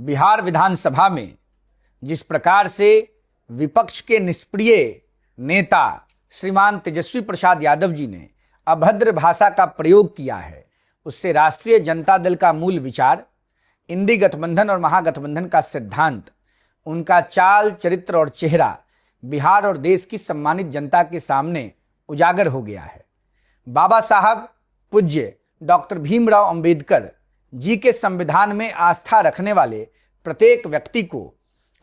बिहार विधानसभा में जिस प्रकार से विपक्ष के निष्प्रिय नेता श्रीमान तेजस्वी प्रसाद यादव जी ने अभद्र भाषा का प्रयोग किया है, उससे राष्ट्रीय जनता दल का मूल विचार, इंडी गठबंधन और महागठबंधन का सिद्धांत, उनका चाल चरित्र और चेहरा बिहार और देश की सम्मानित जनता के सामने उजागर हो गया है। बाबा साहब पूज्य डॉक्टर भीमराव अंबेडकर जी के संविधान में आस्था रखने वाले प्रत्येक व्यक्ति को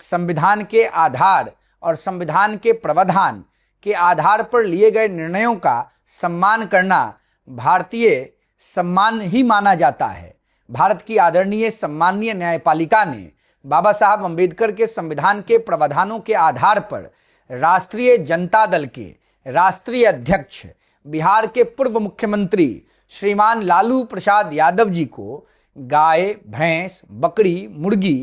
संविधान के आधार और संविधान के प्रावधान के आधार पर लिए गए निर्णयों का सम्मान करना भारतीय सम्मान ही माना जाता है। भारत की आदरणीय सम्मानीय न्यायपालिका ने बाबा साहब अंबेडकर के संविधान के प्रावधानों के आधार पर राष्ट्रीय जनता दल के राष्ट्रीय अध्यक्ष बिहार के पूर्व मुख्यमंत्री श्रीमान लालू प्रसाद यादव जी को गाय, भैंस, बकरी, मुर्गी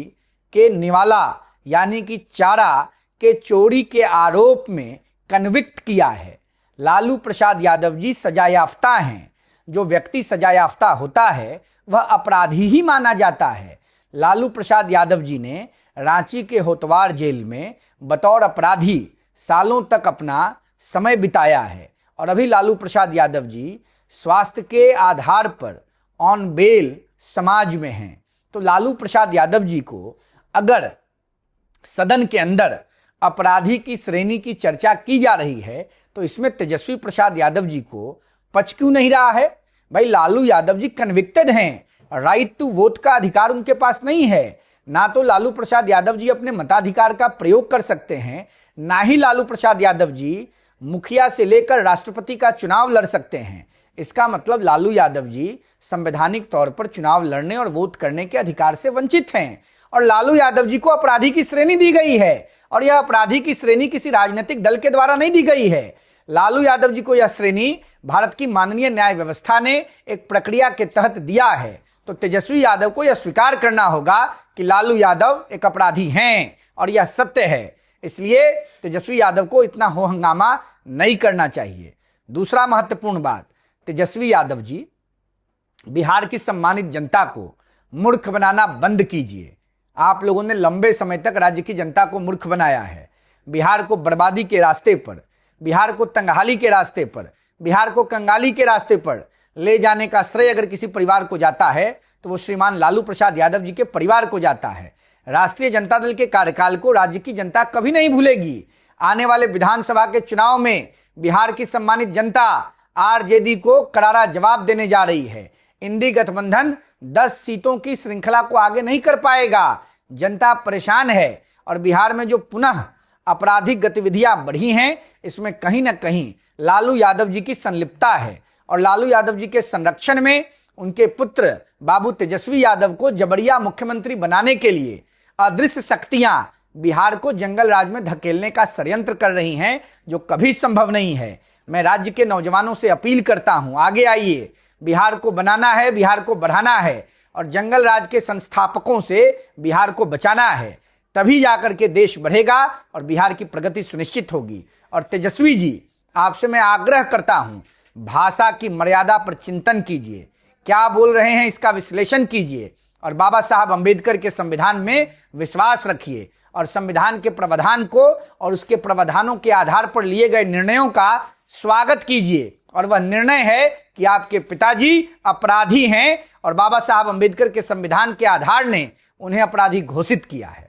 के निवाला यानी कि चारा के चोरी के आरोप में कन्विक्ट किया है। लालू प्रसाद यादव जी सजायाफ्ता हैं। जो व्यक्ति सजायाफ्ता होता है वह अपराधी ही माना जाता है। लालू प्रसाद यादव जी ने रांची के होतवार जेल में बतौर अपराधी सालों तक अपना समय बिताया है और अभी लालू प्रसाद यादव जी स्वास्थ्य के आधार पर ऑन बेल समाज में हैं। तो लालू प्रसाद यादव जी को अगर सदन के अंदर अपराधी की श्रेणी की चर्चा की जा रही है तो इसमें तेजस्वी प्रसाद यादव जी को पच क्यों नहीं रहा है? भाई लालू यादव जी कन्विक्टेड हैं, राइट टू वोट का अधिकार उनके पास नहीं है। ना तो लालू प्रसाद यादव जी अपने मताधिकार का प्रयोग कर सकते हैं, ना ही लालू प्रसाद यादव जी मुखिया से लेकर राष्ट्रपति का चुनाव लड़ सकते हैं। इसका मतलब लालू यादव जी संवैधानिक तौर पर चुनाव लड़ने और वोट करने के अधिकार से वंचित हैं और लालू यादव जी को अपराधी की श्रेणी दी गई है और यह अपराधी की श्रेणी किसी राजनीतिक दल के द्वारा नहीं दी गई है। लालू यादव जी को यह श्रेणी भारत की माननीय न्याय व्यवस्था ने एक प्रक्रिया के तहत दिया है। तो तेजस्वी यादव को यह स्वीकार करना होगा कि लालू यादव एक अपराधी हैं और यह सत्य है। इसलिए तेजस्वी यादव को इतना हो हंगामा नहीं करना चाहिए। दूसरा महत्वपूर्ण बात, तेजस्वी यादव जी बिहार की सम्मानित जनता को मूर्ख बनाना बंद कीजिए। आप लोगों ने लंबे समय तक राज्य की जनता को मूर्ख बनाया है। बिहार को बर्बादी के रास्ते पर, बिहार को तंगहाली के रास्ते पर, बिहार को कंगाली के रास्ते पर ले जाने का श्रेय अगर किसी परिवार को जाता है तो वो श्रीमान लालू प्रसाद यादव जी के परिवार को जाता है। राष्ट्रीय जनता दल के कार्यकाल को राज्य की जनता कभी नहीं भूलेगी। आने वाले विधानसभा के चुनाव में बिहार की सम्मानित जनता आरजेडी को करारा जवाब देने जा रही है। इंडी गठबंधन 10 सीटों की श्रृंखला को आगे नहीं कर पाएगा। जनता परेशान है और बिहार में जो पुनः आपराधिक गतिविधियां बढ़ी हैं, इसमें कहीं ना कहीं लालू यादव जी की संलिप्तता है और लालू यादव जी के संरक्षण में उनके पुत्र बाबू तेजस्वी यादव को जबरिया मुख्यमंत्री बनाने के लिए अदृश्य शक्तियां बिहार को जंगल राज में धकेलने का षड्यंत्र कर रही हैं, जो कभी संभव नहीं है। मैं राज्य के नौजवानों से अपील करता हूं, आगे आइए। बिहार को बनाना है, बिहार को बढ़ाना है और जंगल राज के संस्थापकों से बिहार को बचाना है। तभी जाकर के देश बढ़ेगा और बिहार की प्रगति सुनिश्चित होगी। और तेजस्वी जी, आपसे मैं आग्रह करता हूं, भाषा की मर्यादा पर चिंतन कीजिए। क्या बोल रहे हैं इसका विश्लेषण कीजिए और बाबा साहब अंबेडकर के संविधान में विश्वास रखिए और संविधान के प्रावधान को और उसके प्रावधानों के आधार पर लिए गए निर्णयों का स्वागत कीजिए। और वह निर्णय है कि आपके पिताजी अपराधी हैं और बाबा साहब अंबेडकर के संविधान के आधार ने उन्हें अपराधी घोषित किया है।